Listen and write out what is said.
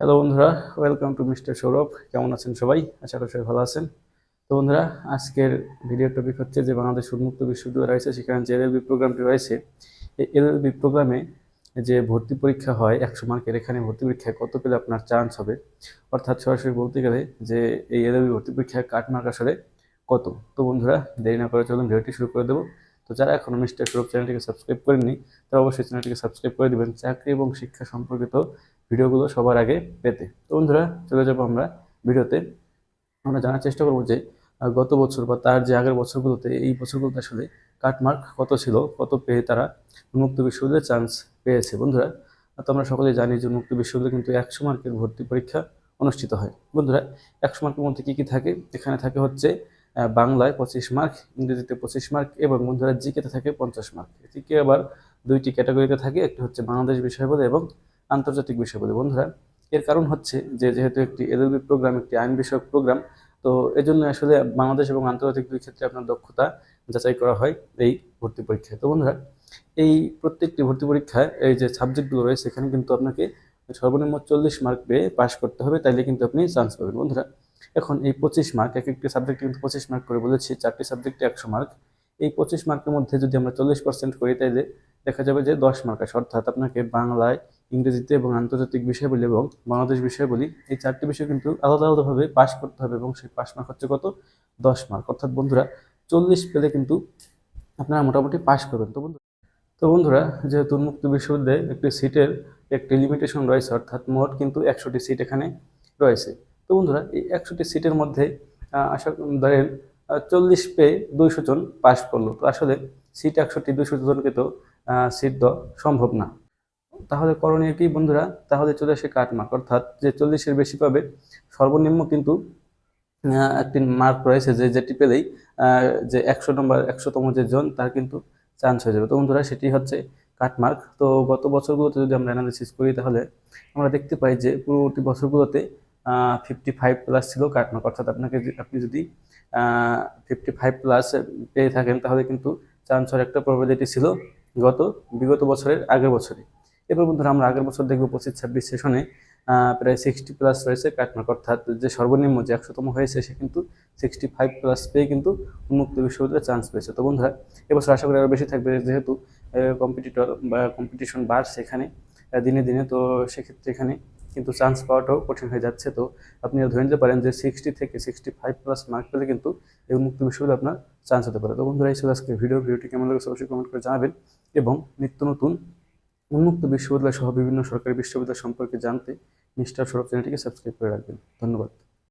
Hello বন্ধুরা, welcome to mister Sourav. কেমন আছেন সবাই? আশা করি সবাই ভালো আছেন। তো বন্ধুরা, আজকের ভিডিও টপিক হচ্ছে যে বাংলাদেশ উন্মুক্ত বিশ্ববিদ্যালয় রয়েছে, সেখানে যে এলএলবি প্রোগ্রামটি রয়েছে, এই এলএলবি প্রোগ্রামে যে ভর্তি পরীক্ষা হয় 100 মার্কের, এখানে ভর্তি পরীক্ষায় কত পেলে আপনার চান্স হবে, অর্থাৎ সরাসরি বলতে গেলে যে এই এলএলবি ভর্তি পরীক্ষায় কাট মার্ক আসলে কত। তো বন্ধুরা, দেরি না করে চলুন ভিডিওটি শুরু করে দেবো। তো যারা এখনো মিস্টার সৌরভ চ্যানেলটিকে সাবস্ক্রাইব করেননি, তারা অবশ্যই চ্যানেলটিকে সাবস্ক্রাইব করে দেবেন চাকরি এবং শিক্ষা সম্পর্কিত ভিডিওগুলো সবার আগে পেতে। তো বন্ধুরা, চলে যাবো আমরা ভিডিওতে। আমরা জানার চেষ্টা করবো যে গত বছর বা তার যে আগের বছরগুলোতে, এই বছরগুলোতে আসলে কাটমার্ক কত ছিল, কত পেয়ে তারা উন্মুক্ত বিশ্ববিদ্যালয়ে চান্স পেয়েছে। বন্ধুরা, তো আমরা সকলেই জানি যে উন্মুক্ত বিশ্ববিদ্যালয়ে কিন্তু 100 মার্কের ভর্তি পরীক্ষা অনুষ্ঠিত হয়। বন্ধুরা, 100 মার্কের মধ্যে কি কি থাকে? এখানে থাকে হচ্ছে বাংলায় 25 মার্ক, ইংরেজিতে 25 মার্ক, এবং বন্ধুরা জিকেতে থাকে 50 মার্ক। জিকে আবার দুইটি ক্যাটাগরিতে থাকে, একটি হচ্ছে বাংলাদেশ বিষয় বলে এবং আন্তর্জাতিক বিষয় বলে। বন্ধুরা, এর কারণ হচ্ছে যে যেহেতু একটি এলএলবি প্রোগ্রাম একটি আইন বিষয়ক প্রোগ্রাম, তো এজন্য আসলে বাংলাদেশ এবং আন্তর্জাতিক দুই ক্ষেত্রে আপনার দক্ষতা যাচাই করা হয় এই ভর্তি পরীক্ষায়। তো বন্ধুরা, এই প্রত্যেকটি ভর্তি পরীক্ষায় এই যে সাবজেক্টগুলো রয়েছে, সেখানে কিন্তু আপনাকে সর্বনিম্ন 40 মার্ক পেয়ে পাশ করতে হবে, তাইলে কিন্তু আপনি চান্স পাবেন। বন্ধুরা, এখন এই 25 মার্ক, এক একটি সাবজেক্টে কিন্তু 25 মার্ক করে বলেছি, 4টি সাবজেক্টে 100 মার্ক। এই 25 মার্কের মধ্যে যদি আমরা 40% করি, তাইলে দেখা যাবে যে 10 মার্ক আসে। অর্থাৎ আপনাকে বাংলায়, ইংরেজিতে এবং আন্তর্জাতিক বিষয়াবলী এবং বাংলাদেশ বিষয়াবলী, এই 4টি বিষয় কিন্তু আলাদা আলাদাভাবে পাশ করতে হবে, এবং সেই পাশ মার্ক হচ্ছে কত? 10 মার্ক। অর্থাৎ বন্ধুরা, 40 পেলে কিন্তু আপনারা মোটামুটি পাশ করবেন। তো বন্ধুরা, যেহেতু উন্মুক্ত বিশ্ববিদ্যালয়ে একটি সিটের একটি লিমিটেশন রয়েছে, অর্থাৎ মোট কিন্তু 100টি সিট এখানে রয়েছে। তো বন্ধুরা, এই 100টি সিটের মধ্যে আশা ধরেন 40 পেয়ে 200 জন পাশ করলো। তো আসলে সিট 100টি, 200 জনকে তো সিট দেওয়া সম্ভব না। তাহলে করণীয় কি বন্ধুরা? তাহলে চলে আসে কাট মার্ক, অর্থাৎ যে 40-এর বেশি পাবে, সর্বনিম্ন কিন্তু একটি মার্ক রয়েছে যে যেটি পেলেই যে 100 নম্বর, 100তম যে জন, তার কিন্তু চান্স হয়ে যাবে। তো বন্ধুরা, সেটি হচ্ছে কাট মার্ক। তো গত বছরগুলোতে যদি আমরা অ্যানালিসিস করি, তাহলে আমরা দেখতে পাই যে পূর্ববর্তী বছরগুলোতে 55+ ছিল কাট মার্ক, অর্থাৎ আপনি যদি 55+ পেয়ে থাকেন, তাহলে কিন্তু চান্স হওয়ার একটা প্রবাবিলিটি ছিল বিগত বছরের আগের বছরে। এবার বন্ধুরা, আমরা আগের বছর দেখবো 25-26 সেশনে প্রায় 60+ রয়েছে কাটমার্ক, অর্থাৎ যে সর্বনিম্ন যে 100তম হয়েছে, সে কিন্তু 65+ পেয়ে কিন্তু উন্মুক্ত বিশ্ববিদ্যালয়ে চান্স পেয়েছে। তো বন্ধুরা, এবছর আশা করি আরও বেশি থাকবে, যেহেতু কম্পিটিটর বা কম্পিটিশন বাড়ছে এখানে দিনে দিনে। তো সেক্ষেত্রে এখানে কিন্তু চান্স পাওয়াটাও কঠিন হয়ে যাচ্ছে। তো আপনি ধরে নিতে পারেন যে 60 থেকে 65+ মার্ক পেলে কিন্তু এই উন্মুক্ত বিশ্ববিদ্যালয়ে আপনার চান্স হতে পারে। তো বন্ধুরা, এই ছিল আজকে ভিডিওটি কেমন লাগে অবশ্যই কমেন্ট করে জানাবেন, এবং নিত্য নতুন উন্মুক্ত বিশ্ববিদ্যালয় সহ বিভিন্ন সরকারি বিশ্ববিদ্যালয় সম্পর্কে জানতে মিস্টার সৌরভ চ্যানেলটিকে সাবস্ক্রাইব করে রাখবেন। ধন্যবাদ।